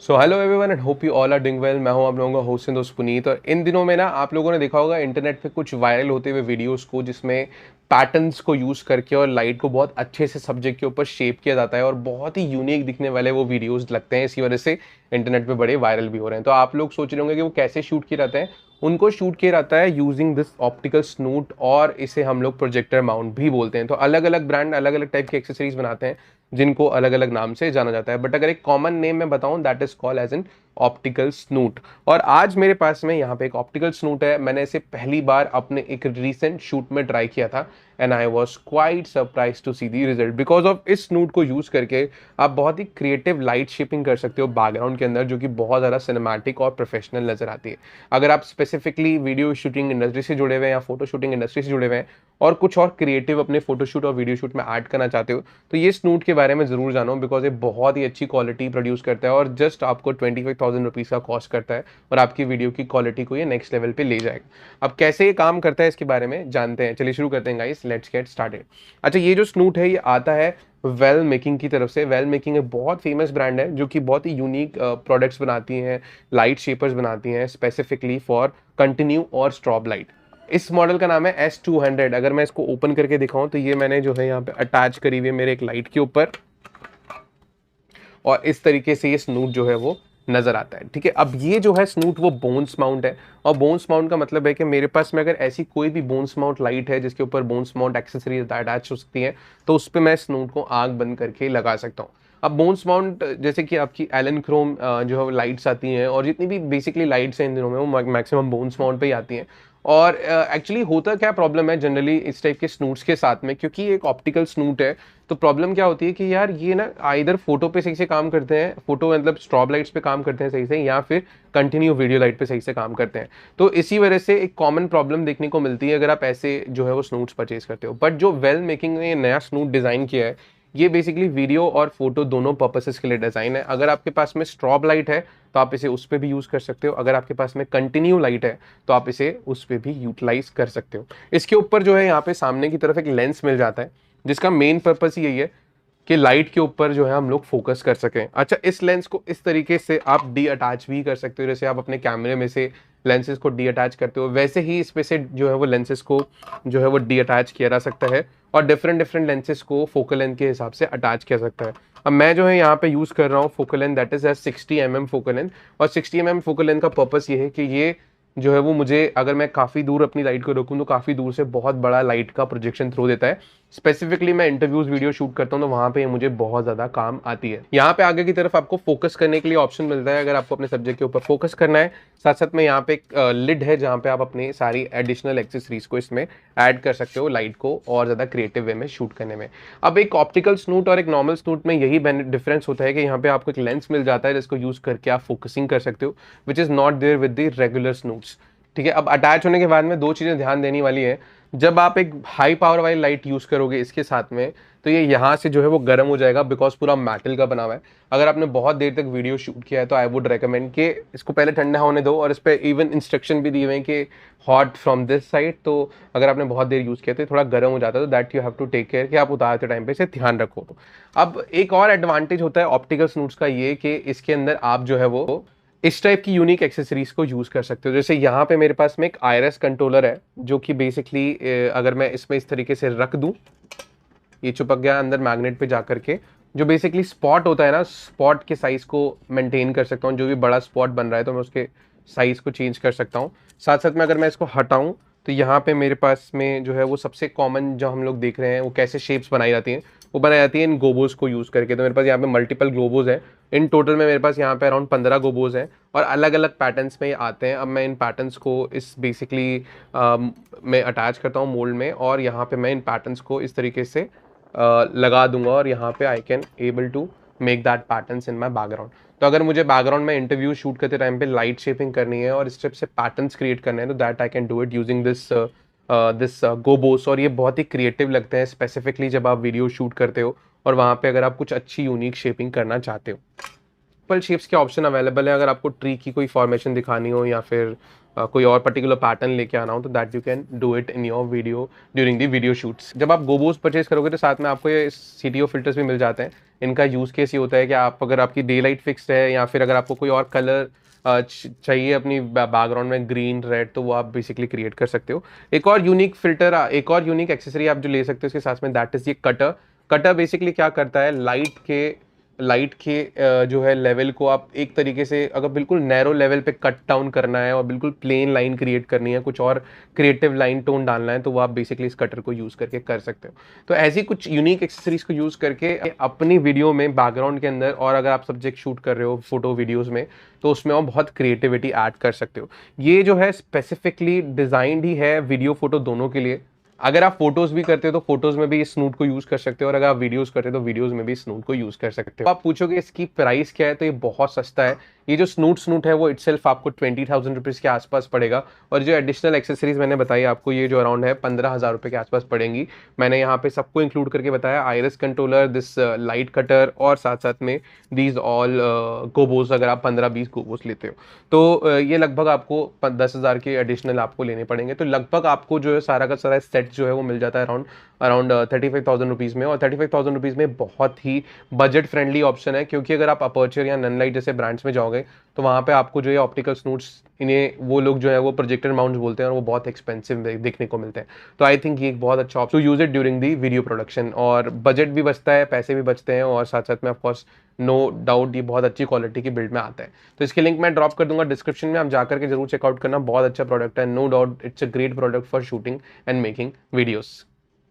So hello everyone and hope you all are doing well. मैं हूं आप लोगों का होस्ट एंड दोस्त पुनीत। और इन दिनों में ना आप लोगों ने देखा होगा इंटरनेट पे कुछ वायरल होते हुए वीडियोस को, जिसमें पैटर्न्स को यूज़ करके और लाइट को बहुत अच्छे से सब्जेक्ट के ऊपर शेप किया जाता है और बहुत ही यूनिक दिखने वाले वो वीडियोस लगते हैं। इसी वजह से इंटरनेट पे बड़े वायरल भी हो रहे हैं। तो आप लोग सोच रहे होंगे कि वो कैसे शूट किए जाते हैं। उनको शूट किया जाता है यूजिंग दिस ऑप्टिकल स्नूट, और इसे हम लोग प्रोजेक्टर माउंट भी बोलते हैं। तो अलग अलग ब्रांड अलग अलग टाइप की एक्सेसरीज बनाते हैं जिनको अलग अलग नाम से जाना जाता है, बट अगर एक कॉमन नेम मैं बताऊं that is called as an optical snoot. और आज मेरे पास में यहाँ पे एक ऑप्टिकल स्नूट है। मैंने इसे पहली बार अपने एक रीसेंट शूट में ट्राई किया था and I was quite surprise to see the result. Because of इस स्नूट को यूज करके आप बहुत ही क्रिएटिव लाइट शेपिंग कर सकते हो बैकग्राउंड के अंदर, जो कि बहुत ज़्यादा सिनेमैटिक और प्रोफेशनल नजर आती है। अगर आप स्पेसिफिकली वीडियो शूटिंग इंडस्ट्री से जुड़े हुए हैं या फोटो शूटिंग इंडस्ट्री से जुड़े हुए हैं और कुछ और क्रिएटिव अपने फोटोशूट और वीडियो शूट में ऐड करना चाहते हो, तो ये स्नूट के बारे में जरूर जानो। बिकॉज ये बहुत ही अच्छी क्वालिटी प्रोड्यूस करता है और जस्ट आपको 25,000 रुपीज़ का कॉस्ट करता है और आपकी वीडियो की क्वालिटी को ये नेक्स्ट लेवल पे ले जाएगा। अब कैसे ये काम करता है इसके बारे में जानते हैं। चलिए शुरू करते हैं गाइस, लेट्स गेट स्टार्टेड। अच्छा, ये जो स्नूट है ये आता है वेल मेकिंग की तरफ से। वेल मेकिंग एक बहुत फेमस ब्रांड है जो कि बहुत ही यूनिक प्रोडक्ट्स बनाती हैं, लाइट शेपर्स बनाती हैं स्पेसिफिकली फॉर कंटिन्यू और स्ट्रॉब लाइट। इस मॉडल का नाम है S200। अगर मैं इसको ओपन करके दिखाऊं तो ये मैंने जो है यहाँ पे अटैच करी हुई है मेरे एक लाइट के ऊपर, और इस तरीके से ये स्नूट जो है वो नजर आता है। ठीक है, अब ये जो है स्नूट वो बोन्स माउंट है। और बोन्स माउंट का मतलब है कि मेरे पास में अगर ऐसी कोई भी बोन्स माउंट लाइट है जिसके ऊपर बोन्स माउंट एक्सेसरीज अटैच हो सकती है, तो उस पर मैं स्नूट को आंख बंद करके लगा सकता हूँ। अब बोन्स माउंट जैसे कि आपकी एलन क्रोम जो है लाइट्स आती हैं, और जितनी भी बेसिकली लाइट्स हैं इन दिनों में वो मैक्सिमम बोन्स माउंट पे ही आती हैं। और एक्चुअली होता क्या प्रॉब्लम है जनरली इस टाइप के स्नूट्स के साथ में, क्योंकि ये एक ऑप्टिकल स्नूट है, तो प्रॉब्लम क्या होती है कि यार ये ना आइदर फोटो पे सही से काम करते हैं, फोटो मतलब स्ट्रॉब लाइट्स पे काम करते हैं सही से, या फिर कंटिन्यू वीडियो लाइट पे सही से काम करते हैं। तो इसी वजह से एक कॉमन प्रॉब्लम देखने को मिलती है अगर आप ऐसे जो है वो स्नूट्स परचेज करते हो। बट जो वेल मेकिंग ने नया स्नूट डिजाइन किया है, ये बेसिकली वीडियो और फोटो दोनों पर्पसेस के लिए डिजाइन है। अगर आपके पास में स्ट्रॉब लाइट है तो आप इसे उस पर भी यूज कर सकते हो, अगर आपके पास में कंटिन्यू लाइट है तो आप इसे उस पर भी यूटिलाइज कर सकते हो। इसके ऊपर जो है यहाँ पे सामने की तरफ एक लेंस मिल जाता है, जिसका मेन पर्पस यही है कि लाइट के ऊपर जो है हम लोग फोकस कर सकें। अच्छा, इस लेंस को इस तरीके से आप डी अटैच भी कर सकते हो, जैसे आप अपने कैमरे में से लेंसेज को डी अटैच करते हो वैसे ही इस पे से जो है वो लेंसेज को जो है वो डी अटैच किया जा सकता है, और डिफरेंट डिफरेंट लेंसेज को फोकल लेंथ के हिसाब से अटैच किया सकता है। अब मैं जो है यहाँ पे यूज कर रहा हूँ focal length that is 60 mm focal length. और 60 mm फोकल लेंथ का पर्पस ये है कि ये जो है वो मुझे, अगर मैं काफ़ी दूर अपनी लाइट को रोकूं तो काफ़ी दूर से बहुत बड़ा लाइट का प्रोजेक्शन थ्रो देता है। स्पेसिफिकली मैं इंटरव्यूज वीडियो शूट करता हूं तो वहां पे ये मुझे बहुत ज़्यादा काम आती है। यहाँ पे आगे की तरफ आपको फोकस करने के लिए ऑप्शन मिलता है अगर आपको अपने सब्जेक्ट के ऊपर फोकस करना है। साथ साथ में यहाँ पे एक लिड है जहाँ पे आप अपनी सारी एडिशनल एक्सेसरीज को इसमें ऐड कर सकते हो लाइट को और ज़्यादा क्रिएटिव वे में शूट करने में। अब एक ऑप्टिकल स्नूट और एक नॉर्मल स्नूट में यही डिफरेंस होता है कि यहाँ पे आपको एक लेंस मिल जाता है जिसको यूज करके आप फोकसिंग कर सकते हो, which is not there with the regular snoots. ठीक है, अब अटैच होने के बाद में दो चीज़ें ध्यान देने वाली है। जब आप एक हाई पावर वाली लाइट यूज़ करोगे इसके साथ में, तो ये यहाँ से जो है वो गर्म हो जाएगा बिकॉज पूरा मेटल का बना हुआ है। अगर आपने बहुत देर तक वीडियो शूट किया है तो आई वुड रेकमेंड कि इसको पहले ठंडा होने दो, और इस पर इवन इंस्ट्रक्शन भी दिए हुए हैं कि हॉट फ्रॉम दिस साइड। तो अगर आपने बहुत देर यूज़ किया तो थोड़ा गर्म हो जाता है, तो that you have to take care कि आप उतारते टाइम पे इसे ध्यान रखो। अब एक और एडवांटेज होता है ऑप्टिकल स्नूट्स का ये कि इसके अंदर आप जो है वो इस टाइप की यूनिक एक्सेसरीज को यूज कर सकते हो। जैसे यहाँ पे मेरे पास में एक आईआरएस कंट्रोलर है जो कि बेसिकली अगर मैं इसमें इस तरीके से रख दूं, ये चिपक गया अंदर मैग्नेट पे जाकर के। जो बेसिकली स्पॉट होता है ना, स्पॉट के साइज को मेंटेन कर सकता हूँ। जो भी बड़ा स्पॉट बन रहा है तो मैं उसके साइज को चेंज कर सकता हूँ। साथ साथ में अगर मैं इसको हटाऊं तो यहाँ पे मेरे पास में जो है वो सबसे कॉमन जो हम लोग देख रहे हैं वो कैसे शेप्स बनाई जाती हैं, वो बनाई जाती है इन गोबोज को यूज़ करके। तो मेरे पास यहाँ पे मल्टीपल ग्लोबोज है। इन टोटल में मेरे पास यहाँ पे अराउंड 15 गोबोज हैं और अलग अलग पैटर्न्स में आते हैं। अब मैं इन पैटर्न्स को इस बेसिकली मैं अटैच करता हूँ मोल्ड में, और यहाँ पे मैं इन पैटर्न्स को इस तरीके से लगा दूंगा, और यहाँ पे I can able to make that patterns in my background. तो अगर मुझे बैकग्राउंड में इंटरव्यू शूट करते टाइम पे लाइट शेपिंग करनी है और इस टाइप से पैटर्न्स क्रिएट करने हैं तो that I can do it using this gobos. और ये बहुत ही क्रिएटिव लगते हैं स्पेसिफिकली जब आप वीडियो शूट करते हो और वहाँ पे अगर आप कुछ अच्छी यूनिक शेपिंग करना चाहते हो। मल्टीपल शेप्स के ऑप्शन अवेलेबल है। अगर आपको ट्री की कोई फॉर्मेशन दिखानी हो या फिर कोई और पर्टिकुलर पैटर्न लेके आना हो तो that you can do it in your video during the video shoots. जब आप गोबोस परचेज करोगे तो साथ में आपको ये CTO फिल्टर्स भी मिल जाते हैं। इनका यूज़ केस ये होता है कि आप अगर आपकी डे लाइट फिक्स्ड है या फिर अगर आपको कोई और कलर चाहिए अपनी बैकग्राउंड में ग्रीन रेड, तो वो आप बेसिकली क्रिएट कर सकते हो। एक और यूनिक फिल्टर, एक और यूनिक एक्सेसरी आप जो ले सकते हो इसके साथ में, दैट इज ये कटर। कटर बेसिकली क्या करता है, लाइट के जो है लेवल को आप एक तरीके से अगर बिल्कुल नैरो लेवल पे कट डाउन करना है और बिल्कुल प्लेन लाइन क्रिएट करनी है, कुछ और क्रिएटिव लाइन टोन डालना है, तो वो आप बेसिकली इस कटर को यूज़ करके कर सकते हो। तो ऐसी कुछ यूनिक एक्सेसरीज को यूज़ करके अपनी वीडियो में बैकग्राउंड के अंदर, और अगर आप सब्जेक्ट शूट कर रहे हो फोटो वीडियोज़ में, तो उसमें आप बहुत क्रिएटिविटी ऐड कर सकते हो। ये जो है स्पेसिफिकली डिज़ाइंड ही है वीडियो फोटो दोनों के लिए। अगर आप फोटोज भी करते हो तो फोटोज में भी इस स्नूट को यूज कर सकते हो, और अगर आप वीडियोस करते हो तो वीडियोस में भी इस स्नूट को यूज कर सकते हो। आप पूछोगे इसकी प्राइस क्या है, तो ये बहुत सस्ता है। ये जो स्नूट है वो इटसेल्फ आपको 20,000 रुपीज़ के आसपास पड़ेगा, और जो एडिशनल एक्सेसरीज मैंने बताई आपको, ये जो अराउंड है 15,000 रुपये के आसपास पड़ेंगी। मैंने यहाँ पे सबको इंक्लूड करके बताया, iris controller, this light cutter, और साथ साथ में दीज ऑल गोबोस। अगर आप 15-20 गोबोस लेते हो तो ये लगभग आपको 10,000 के एडिशनल आपको लेने पड़ेंगे। तो लगभग आपको जो है सारा का सारा सेट जो है वो मिल जाता है अराउंड 35,000 रुपीज़ में। और 35,000 रुपीज़ में बहुत ही बजट फ्रेंडली ऑप्शन है, क्योंकि अगर आप अपर्चर या ननलाइट जैसे ब्रांड्स में जाओगे तो वहाँ पे आपको जो है ऑप्टिकल स्नूट्स, इन्हें वो लोग जो है वो प्रोजेक्टर माउंट्स बोलते हैं, और वो बहुत एक्सपेंसिव देखने को मिलते हैं। तो आई थिंक ये एक बहुत अच्छा option, use it during the video production, और बजट भी बचता है, पैसे भी बचते हैं, और साथ साथ में ऑफकोर्स नो डाउट ये बहुत अच्छी क्वालिटी की बिल्ड में आता है। तो इसके लिंक मैं ड्रॉप कर दूंगा डिस्क्रिप्शन में, आप जाकर के जरूर चेकआउट करना, बहुत अच्छा प्रोडक्ट है, no doubt it's a great product for shooting and making videos.